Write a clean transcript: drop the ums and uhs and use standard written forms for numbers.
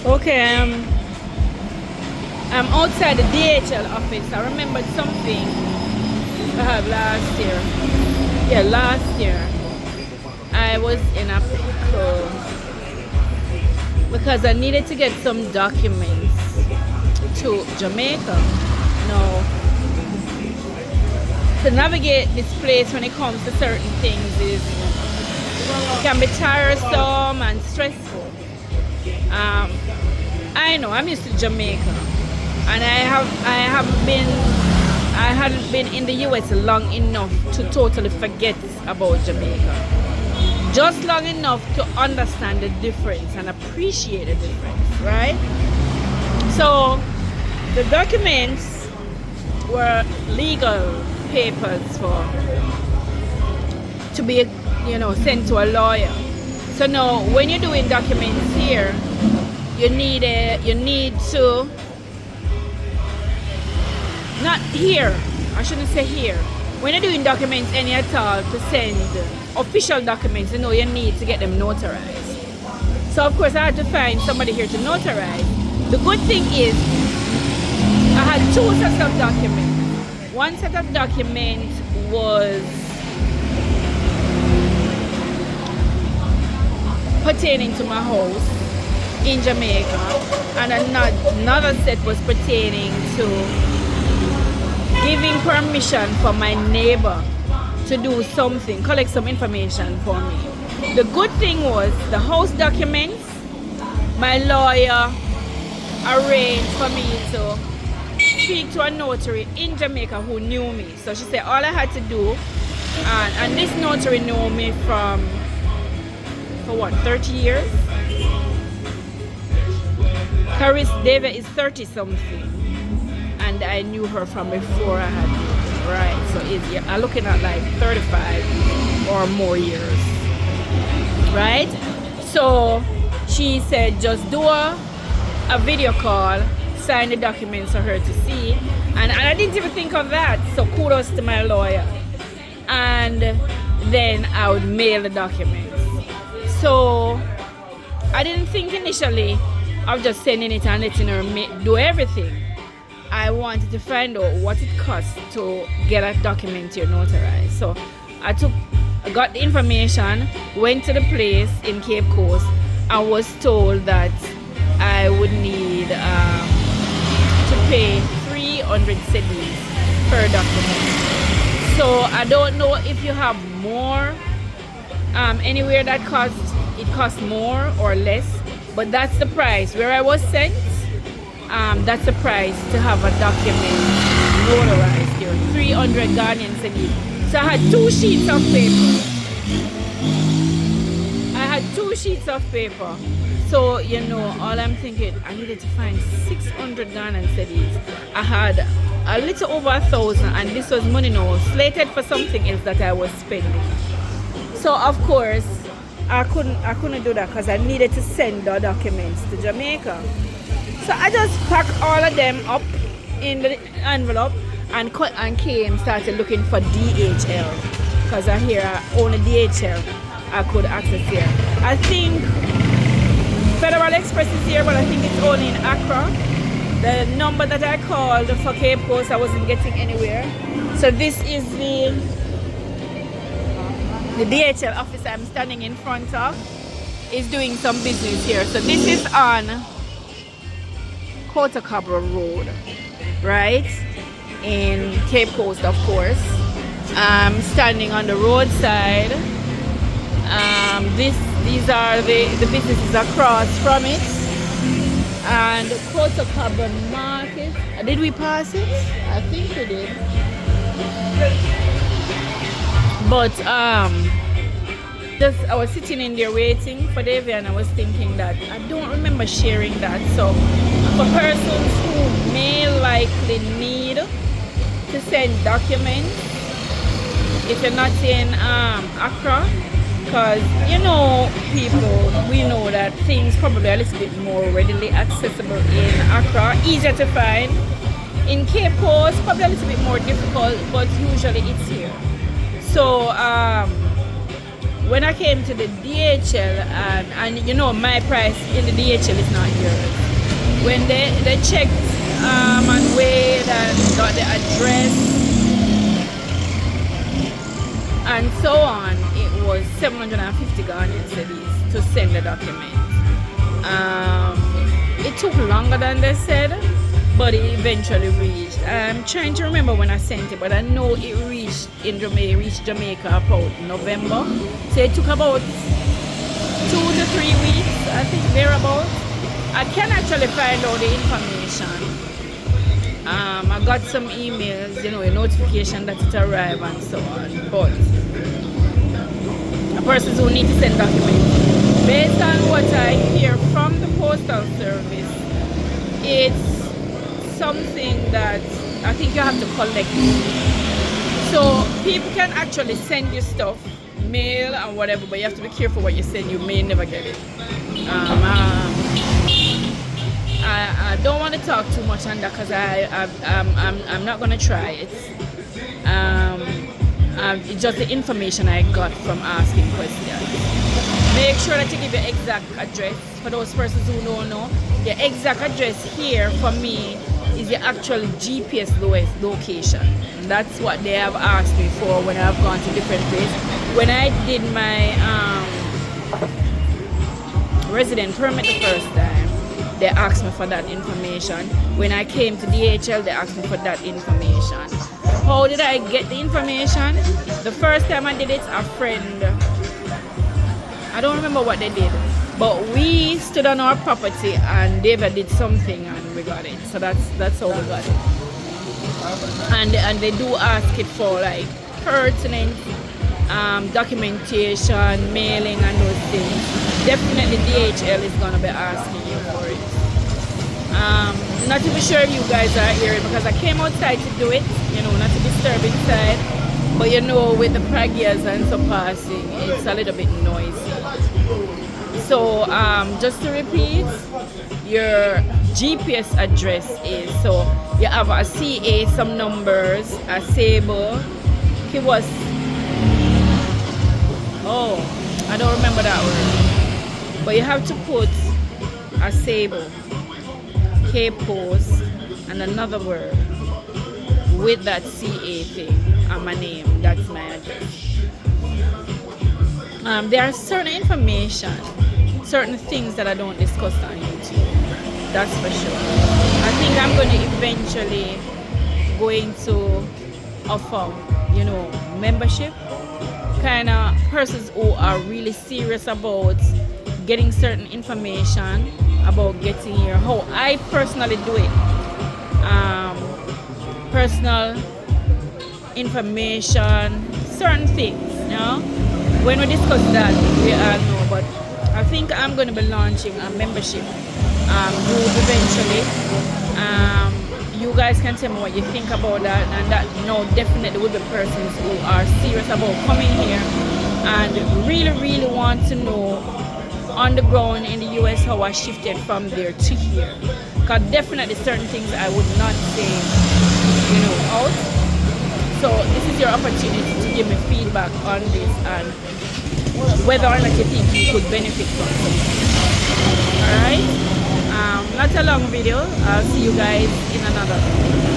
Okay, I'm outside the DHL office. I remembered something I had last year. Yeah, last year I was in a pickle because I needed to get some documents to Jamaica. No, to navigate this place when it comes to certain things is can be tiresome and stressful. I know I'm used to Jamaica, and I hadn't been in the US long enough to totally forget about Jamaica. Just long enough to understand the difference and appreciate the difference, right? So the documents were legal papers for to be sent to a lawyer. So now when you're doing documents here, you need to not here, I shouldn't say here. When you're doing documents any at all to send official documents, you need to get them notarized. So of course I had to find somebody here to notarize. The good thing is I had two sets of documents. One set of documents was pertaining to my house in Jamaica, and another set was pertaining to giving permission for my neighbor to do something, collect some information for me. The good thing was the house documents, my lawyer arranged for me to speak to a notary in Jamaica who knew me. So she said all I had to do, and this notary knew me for 30 years? Caris David is 30 something, and I knew her from before I had moved, right? So I'm looking at like 35 or more years, right? So she said just do a video call, sign the documents for her to see, and I didn't even think of that. So kudos to my lawyer, and then I would mail the documents. So I didn't think initially of just sending it and letting her do everything. I wanted to find out what it costs to get a document here notarized. So I got the information, went to the place in Cape Coast, and was told that I would need to pay 300 cedis per document. So I don't know if you have more anywhere that costs more or less, but that's the price. Where I was sent, that's the price to have a document notarized here, 300 Ghanaian cedis. So I had two sheets of paper. So all I'm thinking, I needed to find 600 Ghanaian cedis. I had a little over 1,000, and this was money now slated for something else that I was spending. So of course I couldn't do that because I needed to send the documents to Jamaica. So I just packed all of them up in the envelope and started looking for DHL, because I hear only DHL I could access here. I think Federal Express is here, but I think it's only in Accra. The number that I called for Cape Coast, I wasn't getting anywhere. So this is the DHL office I'm standing in front of. Is doing some business here. So this is on Cabra Road, right? In Cape Coast, of course. I'm standing on the roadside. These are the businesses across from it. And Cabra Market. Did we pass it? I think we did. But I was sitting in there waiting for Davy, and I was thinking that I don't remember sharing that. So for persons who may likely need to send documents, if you're not in Accra, because we know that things probably are a little bit more readily accessible in Accra, easier to find. In Cape Coast, probably a little bit more difficult, but usually it's here. So when I came to the DHL, and you know my price in the DHL is not yours. When they checked and weighed and got the address and so on, it was 750 Ghanaian cedis to send the document. It took longer than they said, but it eventually reached. I'm trying to remember when I sent it, but I know it reached Jamaica about November. So it took about 2 to 3 weeks, I think, thereabouts. I can actually find out the information. I got some emails, you know, a notification that it arrived and so on. But a person who needs to send documents, based on what I hear from the postal service, it's something that I think you have to collect. So people can actually send you stuff, mail and whatever, but you have to be careful what you send. You may never get it. I don't want to talk too much on that because I'm not going to try it. It's just the information I got from asking questions. Make sure that you give your exact address. For those persons who don't know, the exact address here for me is the actual GPS location. That's what they have asked me for when I've gone to different places. When I did my resident permit the first time, they asked me for that information. When I came to DHL, they asked me for that information. How did I get the information? The first time I did it, a friend, I don't remember what they did, but we stood on our property and David did something and we got it. So that's how we got it. And they do ask it for like pertinent documentation, mailing and those things. Definitely DHL is gonna be asking you for it. Not to be sure if you guys are hearing because I came outside to do it, you know, not to disturb inside. But you know, with the pragyas and so passing, it's a little bit noisy. So just to repeat, your GPS address is, so you have a CA, some numbers, a Sable, it was, oh, I don't remember that word. But you have to put a Sable, K post, and another word with that CA thing and my name. That's my address. There are certain information, certain things that I don't discuss on YouTube. That's for sure. I think I'm going to eventually going to offer, you know, membership. Kind of persons who are really serious about getting certain information about getting here. How I personally do it. Personal information, certain things, you know. When we discuss that, we all know, but I think I'm going to be launching a membership group eventually. You guys can tell me what you think about that, and that, you know, definitely will be persons who are serious about coming here and really want to know on the ground in the US how I shifted from there to here. Because definitely certain things I would not say, you know, out. So this is your opportunity to give me feedback on this and whether or not you think you could benefit from it. Alright? Not a long video. I'll see you guys in another.